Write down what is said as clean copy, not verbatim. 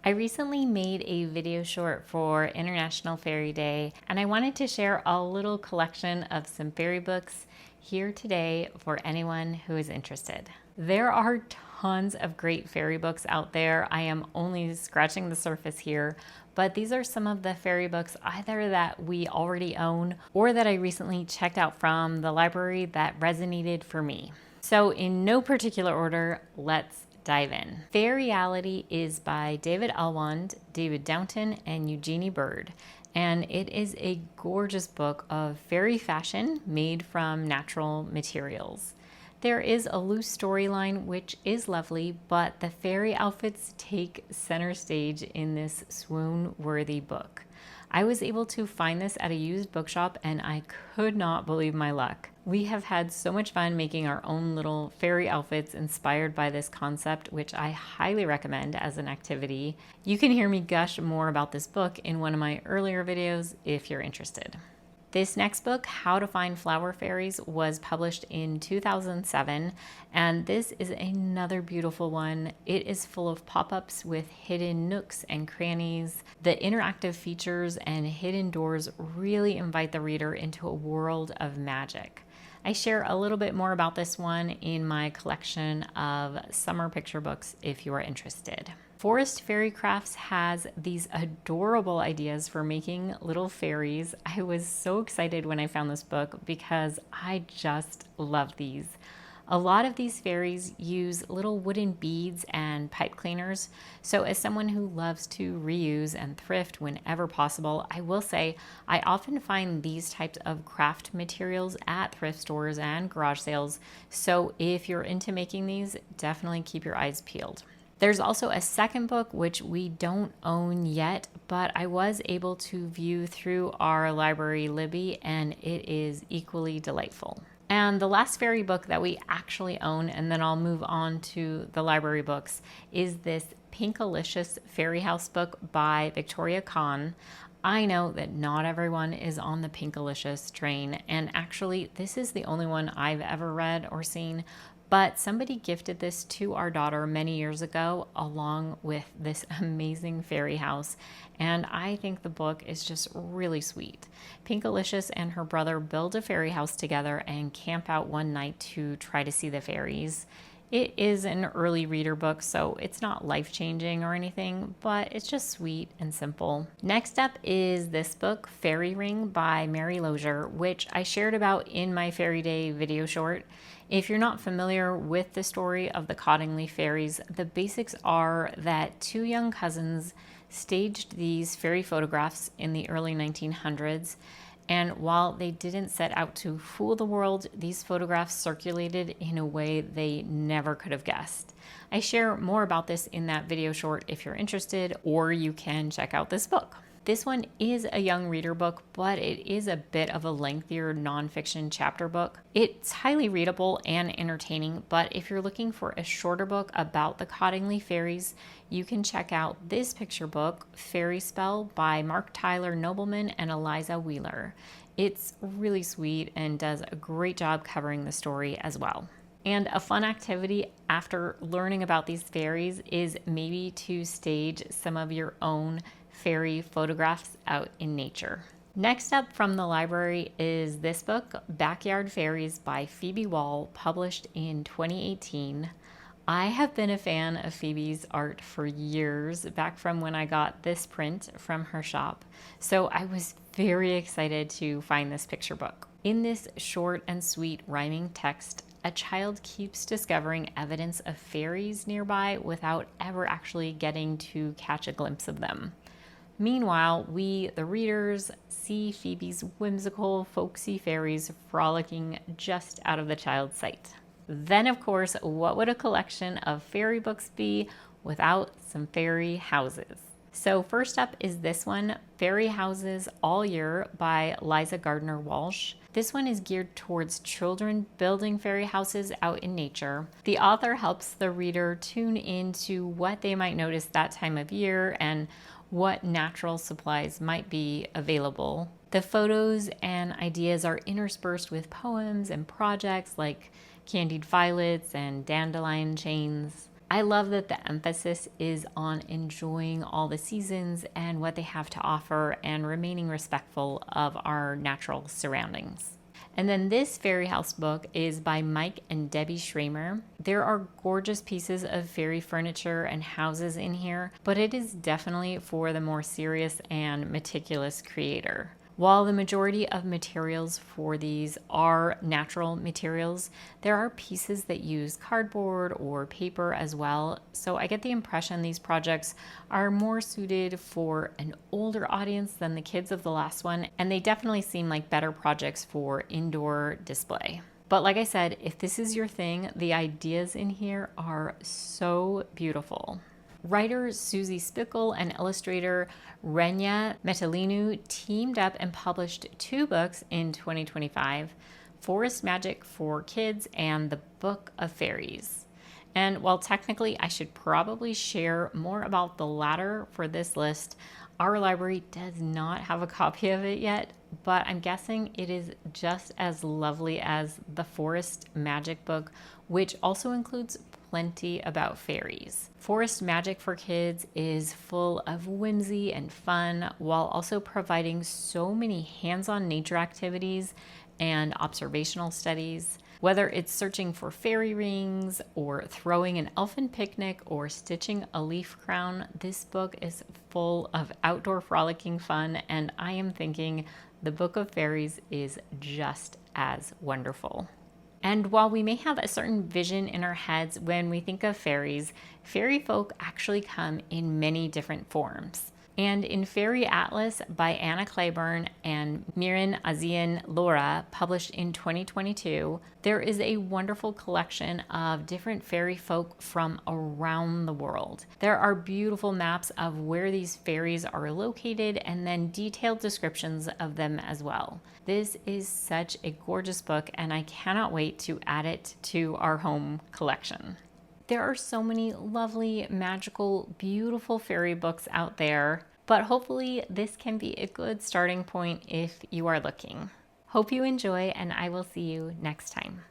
I recently made a video short for International Fairy Day, and I wanted to share a little collection of some fairy books here today for anyone who is interested. There are tons of great fairy books out there. I am only scratching the surface here, but these are some of the fairy books either that we already own or that I recently checked out from the library that resonated for me. So in no particular order, let's dive in. Fairyality is by David Elwand, David Downton, and Eugenie Bird. And it is a gorgeous book of fairy fashion made from natural materials. There is a loose storyline, which is lovely, but the fairy outfits take center stage in this swoon-worthy book. I was able to find this at a used bookshop and I could not believe my luck. We have had so much fun making our own little fairy outfits inspired by this concept, which I highly recommend as an activity. You can hear me gush more about this book in one of my earlier videos if you're interested. This next book, How to Find Flower Fairies, was published in 2007, and this is another beautiful one. It is full of pop-ups with hidden nooks and crannies. The interactive features and hidden doors really invite the reader into a world of magic. I share a little bit more about this one in my collection of summer picture books if you are interested. Forest Fairy Crafts has these adorable ideas for making little fairies. I was so excited when I found this book because I just love these. A lot of these fairies use little wooden beads and pipe cleaners. So as someone who loves to reuse and thrift whenever possible, I will say I often find these types of craft materials at thrift stores and garage sales. So if you're into making these, definitely keep your eyes peeled. There's also a second book which we don't own yet, but I was able to view through our library Libby, and it is equally delightful. And the last fairy book that we actually own, and then I'll move on to the library books, is this Pinkalicious Fairy House book by Victoria Kahn. I know that not everyone is on the Pinkalicious train, and actually this is the only one I've ever read or seen, but somebody gifted this to our daughter many years ago along with this amazing fairy house, and I think the book is just really sweet. Pinkalicious and her brother build a fairy house together and camp out one night to try to see the fairies. It is an early reader book, so it's not life-changing or anything, but it's just sweet and simple. Next up is this book, Fairy Ring by Mary Lozier, which I shared about in my Fairy Day video short. If you're not familiar with the story of the Cottingley fairies, the basics are that two young cousins staged these fairy photographs in the early 1900s. And while they didn't set out to fool the world, these photographs circulated in a way they never could have guessed. I share more about this in that video short if you're interested, or you can check out this book. This one is a young reader book, but it is a bit of a lengthier nonfiction chapter book. It's highly readable and entertaining, but if you're looking for a shorter book about the Cottingley fairies, you can check out this picture book, Fairy Spell by Mark Tyler Nobleman and Eliza Wheeler. It's really sweet and does a great job covering the story as well. And a fun activity after learning about these fairies is maybe to stage some of your own fairy photographs out in nature. Next up from the library is this book, Backyard Fairies by Phoebe Wall, published in 2018. I have been a fan of Phoebe's art for years, back from when I got this print from her shop. So I was very excited to find this picture book. In this short and sweet rhyming text, a child keeps discovering evidence of fairies nearby without ever actually getting to catch a glimpse of them. Meanwhile, we, the readers, see Phoebe's whimsical, folksy fairies frolicking just out of the child's sight. Then, of course, what would a collection of fairy books be without some fairy houses? So first up is this one, Fairy Houses All Year by Liza Gardner Walsh. This one is geared towards children building fairy houses out in nature. The author helps the reader tune into what they might notice that time of year and what natural supplies might be available. The photos and ideas are interspersed with poems and projects like candied violets and dandelion chains. I love that the emphasis is on enjoying all the seasons and what they have to offer and remaining respectful of our natural surroundings. And then this fairy house book is by Mike and Debbie Schramer. There are gorgeous pieces of fairy furniture and houses in here, but it is definitely for the more serious and meticulous creator. While the majority of materials for these are natural materials, there are pieces that use cardboard or paper as well. So I get the impression these projects are more suited for an older audience than the kids of the last one, and they definitely seem like better projects for indoor display. But like I said, if this is your thing, the ideas in here are so beautiful. Writer Susie Spickle and illustrator Renya Metalinu teamed up and published 2 books in 2025, Forest Magic for Kids and The Book of Fairies. And while technically I should probably share more about the latter for this list, our library does not have a copy of it yet, but I'm guessing it is just as lovely as the Forest Magic book, which also includes plenty about fairies. Forest Magic for Kids is full of whimsy and fun while also providing so many hands-on nature activities and observational studies. Whether it's searching for fairy rings or throwing an elfin picnic or stitching a leaf crown, this book is full of outdoor frolicking fun, and I am thinking the Book of Fairies is just as wonderful. And while we may have a certain vision in our heads when we think of fairies, fairy folk actually come in many different forms. And in Fairy Atlas by Anna Claiborne and Mirin Azian Laura, published in 2022, there is a wonderful collection of different fairy folk from around the world. There are beautiful maps of where these fairies are located and then detailed descriptions of them as well. This is such a gorgeous book, and I cannot wait to add it to our home collection. There are so many lovely, magical, beautiful fairy books out there, but hopefully this can be a good starting point if you are looking. Hope you enjoy, and I will see you next time.